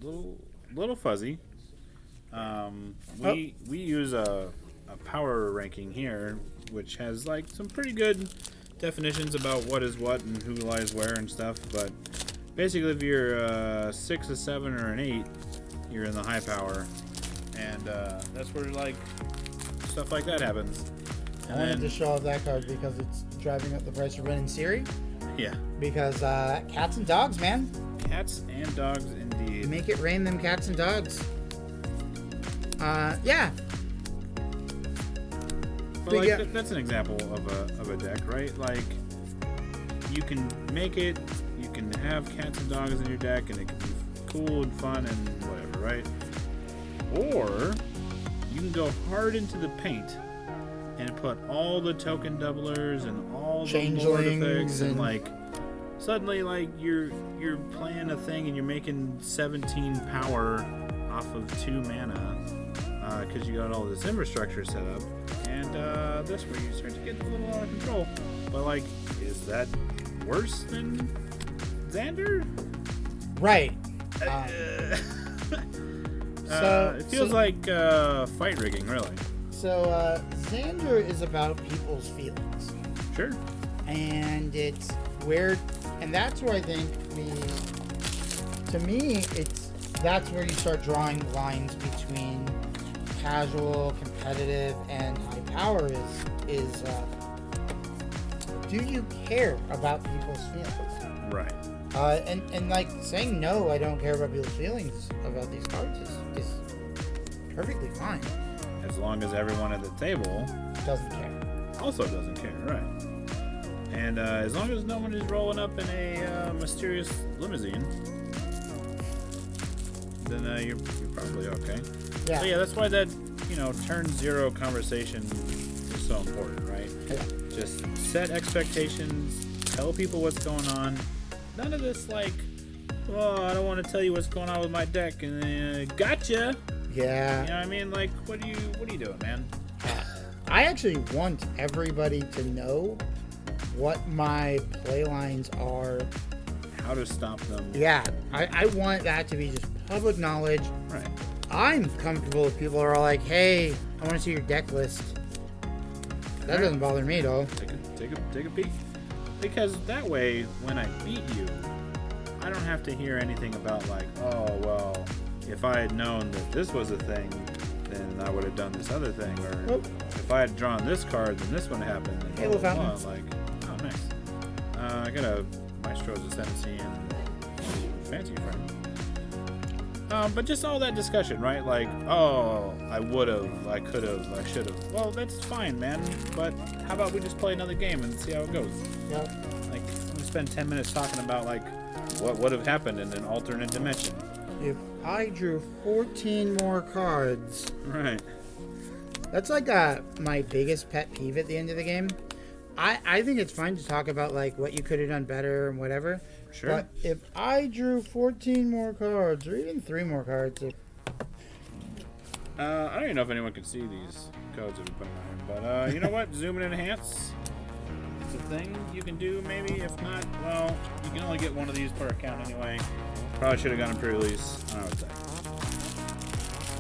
little fuzzy. We use a power ranking here, which has like some pretty good definitions about what is what and who lies where and stuff. But basically, if you're a 6, a 7, or an 8, you're in the high power, and that's where like stuff like that happens. I wanted to show off that card because it's driving up the price of Ren and Siri. Yeah. Because cats and dogs, man. Cats and dogs, indeed. Make it rain, them cats and dogs. Yeah. But like, that's an example of a deck, right? Like, you can make it, you can have cats and dogs in your deck, and it can be cool and fun and whatever, right? Or you can go hard into the paint and put all the token doublers and all the lord effects and like suddenly like you're playing a thing and you're making 17 power off of 2 mana because you got all this infrastructure set up, and that's where you start to get a little out of control. But like, is that worse than Xander? Right. It feels like fight rigging, really. So Xander is about people's feelings. Sure. And it's where, and that's where I think that's where you start drawing lines between casual, competitive, and high power is do you care about people's feelings? Right. And like saying no, I don't care about people's feelings about these cards is perfectly fine. As long as everyone at the table Doesn't care. also doesn't care, right? And as long as no one is rolling up in a mysterious limousine, then you're probably okay. Yeah. So yeah, that's why that turn 0 conversation is so important, right? Yeah. Just set expectations, tell people what's going on. None of this like, oh, I don't want to tell you what's going on with my deck, and gotcha. Yeah. You know what I mean? Like, what are you doing, man? I actually want everybody to know what my play lines are. How to stop them. Yeah, I want that to be just public knowledge. Right. I'm comfortable if people are all like, hey, I want to see your deck list. That doesn't bother me at all. Take a peek. Because that way, when I beat you, I don't have to hear anything about like, oh, well, if I had known that this was a thing, then I would have done this other thing. Or if I had drawn this card, then this one happened. And Halo blah, blah, blah. Fountain. Like, oh, nice. I got a Maestro's Ascendancy and Fancy Friend. But just all that discussion, right? Like, oh, I would have, I could have, I should have. Well, that's fine, man. But how about we just play another game and see how it goes? Yeah. Like, I'm spend 10 minutes talking about like what would have happened in an alternate dimension. If I drew 14 more cards, Right. that's like my biggest pet peeve at the end of the game. I think it's fine to talk about like what you could have done better and whatever. Sure. But if I drew 14 more cards, or even 3 more cards, I don't even know if anyone can see these codes that we put on here, but you know what? Zoom and enhance. It's a thing you can do, maybe. If not, well, you can only get one of these per account anyway. Probably should have gone to Prerelease. I would say.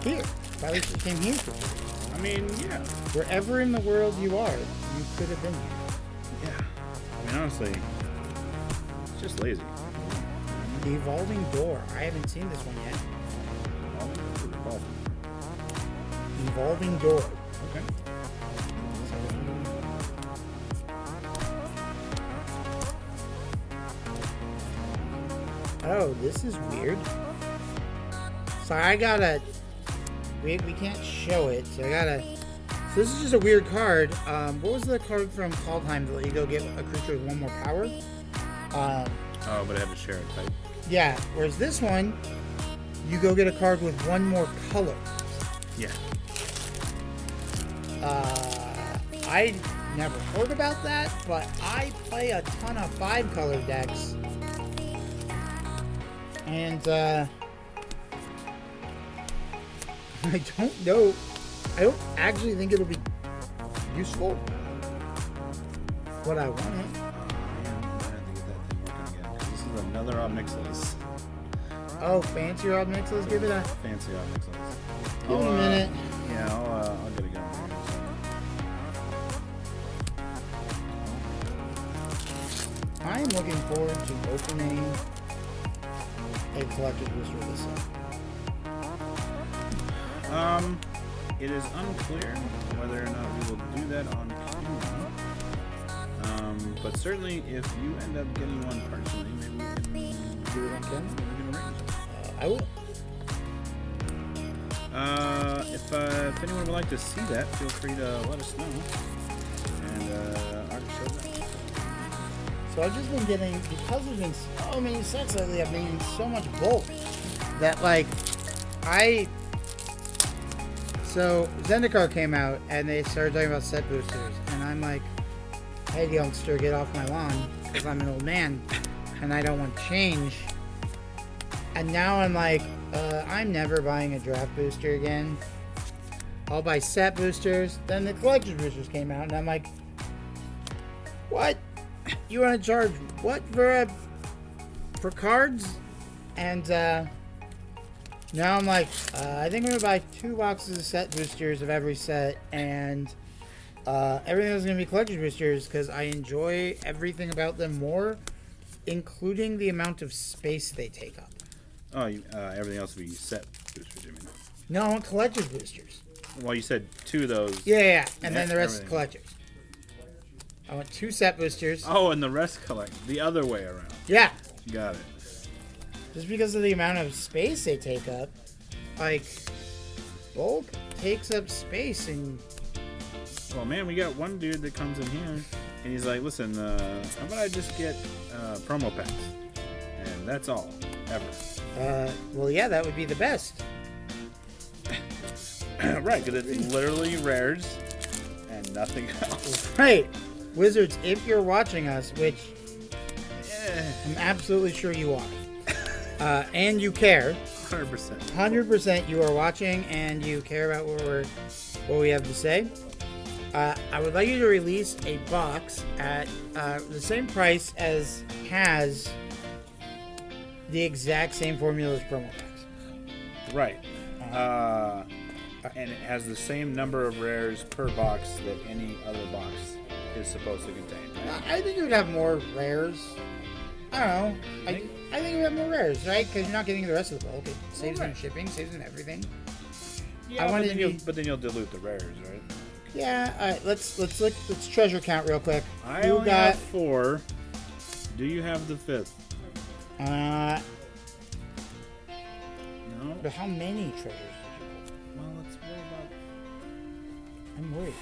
here, at least it came here for free. I mean, yeah. Wherever in the world you are, you could have been here. Yeah. I mean, honestly, it's just lazy. The Evolving Door. I haven't seen this one yet. Evolving Door. Okay. Oh, this is weird. So I gotta... We can't show it, so I gotta... So this is just a weird card. What was the card from Kaldheim that let you go get a creature with 1 more power? Oh, but I had to share it type. Yeah, whereas this one, you go get a card with 1 more color. Yeah. I never heard about that, but I play a ton of 5-color decks. And, I don't know. I don't actually think it'll be useful. What I want it. Man, I have to get that thing working again, 'cause this is another Obnixilis. Oh, fancy Rob Mixels, give it a... Fancy Obnixilis. Give it a minute. Yeah, I'll get it going. I am looking forward to opening a collector's booster this set. It is unclear whether or not we will do that on camera. But certainly, if you end up getting one personally, maybe we can Do it on camera? we can arrange it. I will. If anyone would like to see that, feel free to let us know, and I can show that. So I've just been getting, because there's been so many sets lately, I've been getting so much bulk that, like, so Zendikar came out and they started talking about set boosters, and I'm like, hey youngster, get off my lawn, because I'm an old man and I don't want change. And now I'm like, I'm never buying a draft booster again. I'll buy set boosters. Then the collector's boosters came out and I'm like, what? You want to charge what for cards? And now I'm like, I think I'm gonna buy 2 boxes of set boosters of every set, and everything is gonna be collector's boosters because I enjoy everything about them more, including the amount of space they take up. Oh, everything else will be set boosters, you mean? No, I want collector's boosters. Well, you said 2 of those. Yeah, and then the rest is everything. collectors. I want 2 set boosters. Oh, and the rest collect the other way around. Yeah. Got it. Just because of the amount of space they take up, like, bulk takes up space, and Well, man, we got one dude that comes in here, and he's like, listen, how about I just get promo packs? And that's all, ever. well, yeah, that would be the best. Right, because it's literally rares and nothing else. Right. Wizards, if you're watching us, which Yeah, I'm absolutely sure you are, and you care, 100%. 100% you are watching and you care about what we have to say, I would like you to release a box at the same price as has the exact same formula as promo packs. Right. And it has the same number of rares per box that any other box is supposed to contain. Right? I think it would have more rares. I don't know. I Think? think it would have more rares, right? Because you're not getting the rest of the bulk. It saves right. on shipping, saves on everything. Yeah, I wanted but, then to you'll, but then you'll dilute the rares, right? Yeah. All right. Let's treasure count real quick. I You only have 4. Do you have the 5th? No? But how many treasures did you pull? Well, let's worry about... I'm worried.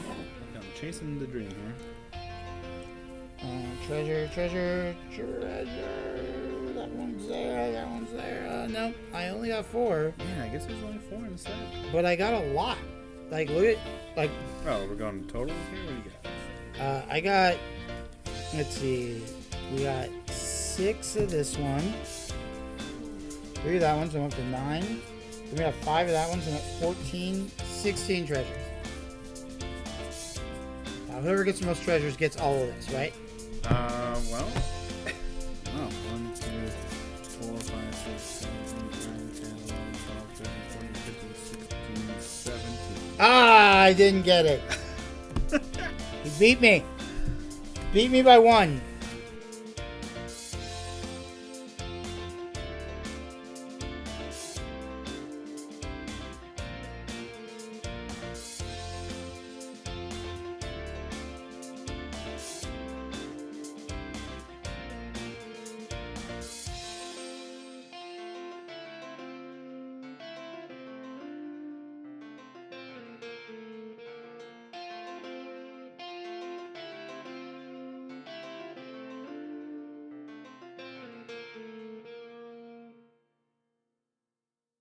I'm chasing the dream here. Treasure. That one's there. No, I only got 4. Yeah, I guess there's only 4 in the set. But I got a lot. Like, look at, like... Oh, we're going total here? What do you got? I got... Let's see. We got 6 of this one. 3 of that one, so I'm up to 9. Then we have 5 of that one, so I'm at 14. 16 treasures. Now, whoever gets the most treasures gets all of this, right? Well... Oh, 1, 2, 4, 5, 6, 7, 8, 9, 10, 11, 12, 13, 14, 15, 16, 17. Ah, I didn't get it. He beat me. Beat me by 1.